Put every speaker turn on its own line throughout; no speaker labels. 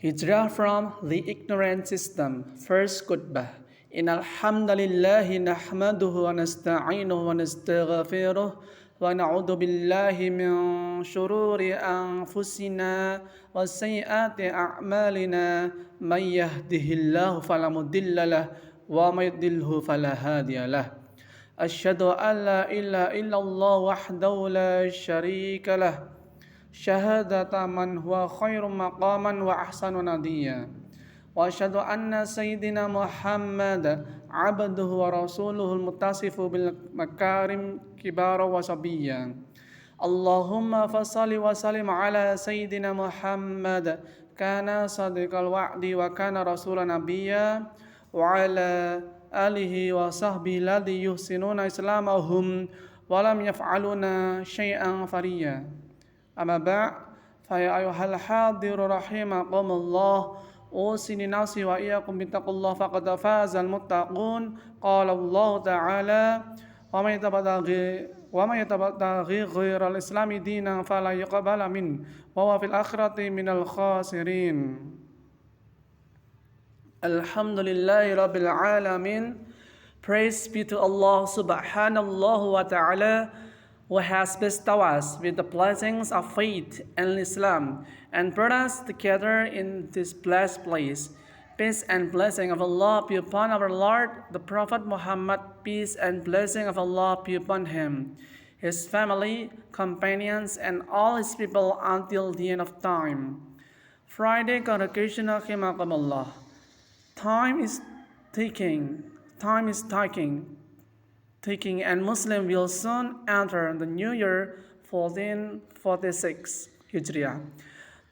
Hijrah from the ignorant system. First khutbah. Innal hamdalillahi nahmaduhu wa nasta'inuhu wa nastaghfiruh wa na'udzu billahi min shururi anfusina wa sayyiati a'malina may yahdihillahu fala mudilla lahu wa may yudlilhu fala hadiya lahu. Asyhadu an la ilaha illallah wahdahu la syarika lahu syahadata man huwa khairum maqaman wa ahsanu nadiya wa asyhadu anna sayyidina Muhammad abduhu wa rasuluhul muttasifu bil makarim kibara wa sabiyya. Allahumma fassalli wa sallim ala sayyidina Muhammad kana sadiqal wa'di wa kana rasulan nabiyya wa ala alihi wa sahbihi alladhi yuhsinuna islamahum wa lam yaf'aluna syai'an fariya. أما بعد فيا أيها الحاضر رحمكم الله أوصي نفسي وإياكم بتقوى الله فقد فاز المتقون قال الله تعالى ومن يتبتغي غير الإسلام دينا فلا يقبل منه وهو في الآخرة من الخاسرين. Alhamdulillahi Rabbil Alamin. Praise be to Allah subhanahu wa ta'ala, who has bestowed us with the blessings of faith and Islam and brought us together in this blessed place. Peace and blessing of Allah be upon our Lord, the Prophet Muhammad, peace and blessing of Allah be upon him, his family, companions, and all his people until the end of time. Friday congregation rahimakumullah. Time is ticking, and Muslim will soon enter the new year 1446 Hijriah.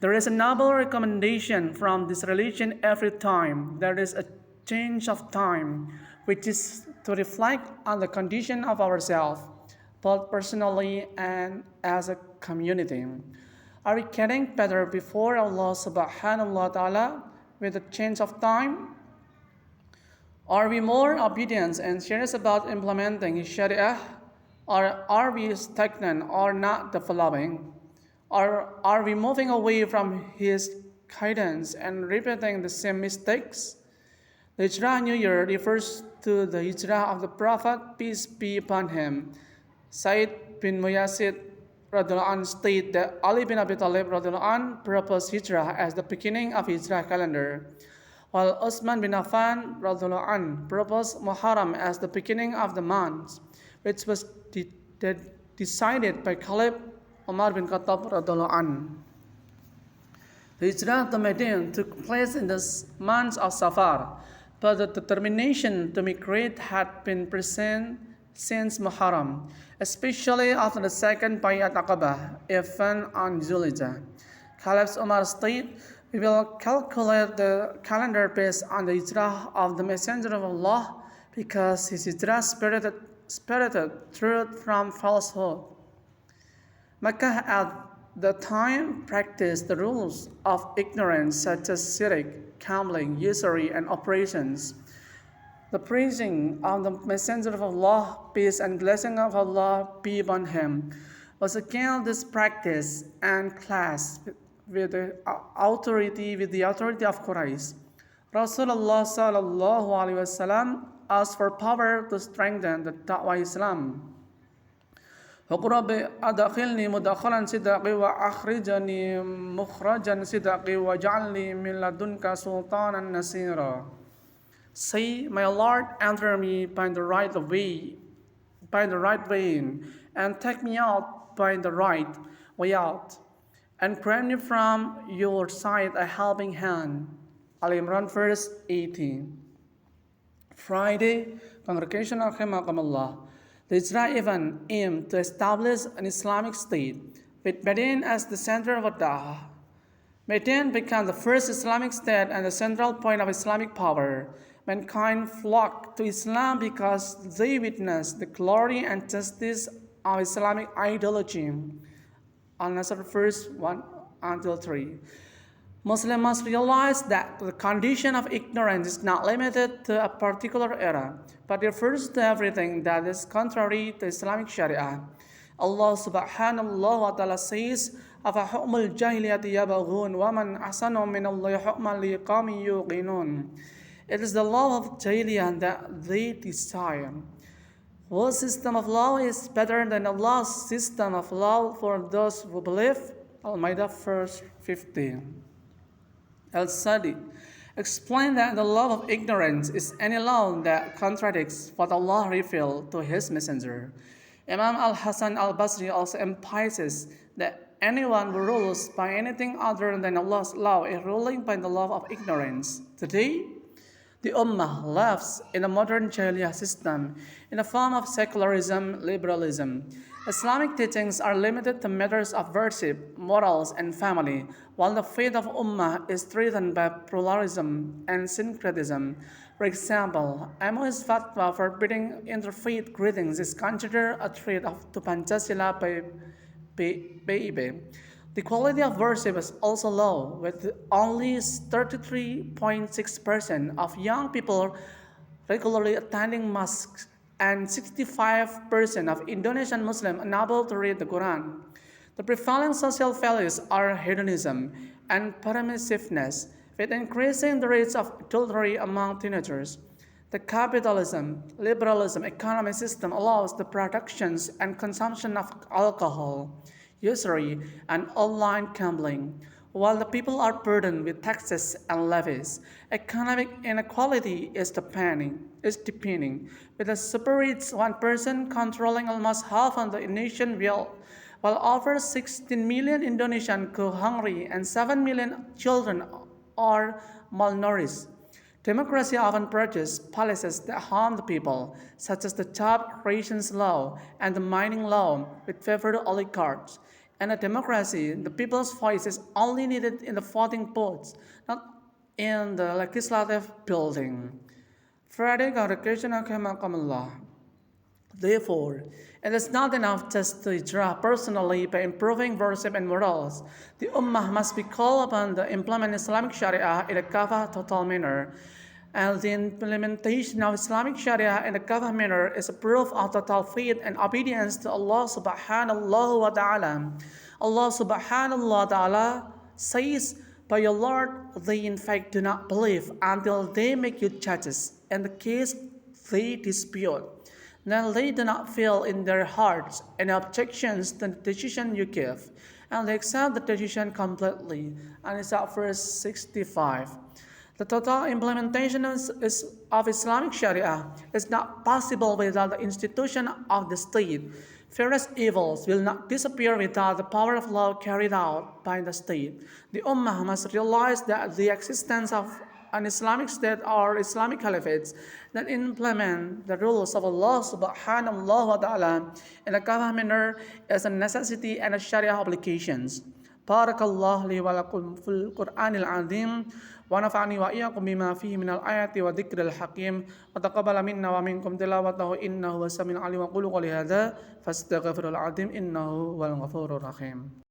There is a noble recommendation from this religion every time there is a change of time, which is to reflect on the condition of ourselves, both personally and as a community. Are we getting better before Allah subhanahu wa ta'ala with the change of time? Are we more obedient and serious about implementing His Sharia? Or are we stagnant or not developing? Or are we moving away from His guidance and repeating the same mistakes? The Hijrah New Year refers to the Hijrah of the Prophet, peace be upon him. Said bin Muyasid radhiyallahu anhu stated that Ali bin Abi Talib radhiyallahu anhu proposed Hijrah as the beginning of Hijrah calendar, while Uthman bin Affan radhiyallahu anhu proposed Muharram as the beginning of the month, which was decided by Caliph Umar bin Khattab radhiyallahu anhu. The Hijrah to Medina took place in the month of Safar, but the determination to migrate had been present since Muharram, especially after the second Bayat Aqabah event on Zulhijjah. Caliph Umar stated, "We will calculate the calendar based on the Hijrah of the Messenger of Allah, because his Hijrah spirited truth from falsehood." Makkah at the time practiced the rules of ignorance such as shirk, gambling, usury, and operations. The praising of the Messenger of Allah, peace and blessing of Allah be upon him, was against this practice and clashed with the authority of Quraysh. Rasulullah sallallahu alaihi wasallam asked for power to strengthen the Da'wah Islam. Rabbi adkhilni mudakhalan sidaqi wa akhrijani mukhrajan sidaqi wa ja'alni min ladunka sultanan nasira. Say, "My Lord, enter me by the right way in, and take me out by the right way out, and grant me from your side a helping hand." Al-Imran verse 18. Friday, congregation rahimakumullah. The Hijrah event aimed to establish an Islamic state, with Medina as the center of Da'wah. Medina became the first Islamic state and the central point of Islamic power. Mankind flocked to Islam because they witnessed the glory and justice of Islamic ideology. Al-Nasr verse 1 until 3. Muslims must realize that the condition of ignorance is not limited to a particular era, but refers to everything that is contrary to Islamic Sharia. Allah subhanahu wa ta'ala says, أفحكم الجاهلية يبغون ومن أحسن من الله حكما لقوم يوقنون. It is the law of Jahiliyyah that they desire. Whose system of law is better than Allah's system of law for those who believe? Al-Maidah verse 15. Al-Sadi explained that the law of ignorance is any law that contradicts what Allah revealed to His Messenger. Imam Al-Hasan Al-Basri also emphasizes that anyone who rules by anything other than Allah's law is ruling by the law of ignorance. Today, the Ummah lives in a modern Jahiliyyah system in the form of secularism, liberalism. Islamic teachings are limited to matters of worship, morals, and family, while the faith of Ummah is threatened by pluralism and syncretism. For example, MO's fatwa forbidding interfaith greetings is considered a threat to Pancasila by PIB. The quality of worship is also low, with only 33.6% of young people regularly attending mosques and 65% of Indonesian Muslims unable to read the Quran. The prevailing social values are hedonism and permissiveness, with increasing the rates of adultery among teenagers. The capitalism, liberalism economic system allows the production and consumption of alcohol, usury, and online gambling. While the people are burdened with taxes and levies, economic inequality is deepening, with a super rich one person controlling almost half of the nation while over 16 million Indonesians go hungry and 7 million children are malnourished. Democracy often produces policies that harm the people, such as the job creation law and the mining law, which favor the oligarchs. In a democracy, the people's voice is only needed in the voting booths, not in the legislative building. Friday congregation Allah. Therefore, it is not enough just to hijrah personally by improving worship and morals. The Ummah must be called upon to implement Islamic Sharia in a kafah total manner. And the implementation of Islamic Sharia in a kafah manner is a proof of total faith and obedience to Allah subhanahu wa ta'ala. Allah subhanahu wa ta'ala says, by your Lord, they in fact do not believe until they make you judges. In the case they dispute, then they do not feel in their hearts any objections to the decision you give, and they accept the decision completely. And it's at verse 65. The total implementation of Islamic Sharia is not possible without the institution of the state. Various evils will not disappear without the power of law carried out by the state. The Ummah must realize that the existence of an Islamic state or Islamic caliphates that implement the rules of Allah subhanahu wa ta'ala in a kafah manner is a necessity and a Sharia obligations. Barakallahu li wa lakum fil Qur'anil azim wa nafa'ani wa iyyakum bima fihi minal ayati wa dzikril hakim wa taqabbala minna wa minkum tilawatahu innahu was samiul alim wa qulu qawli hadza fastaghfirul azim innahu wal ghafurur rahim.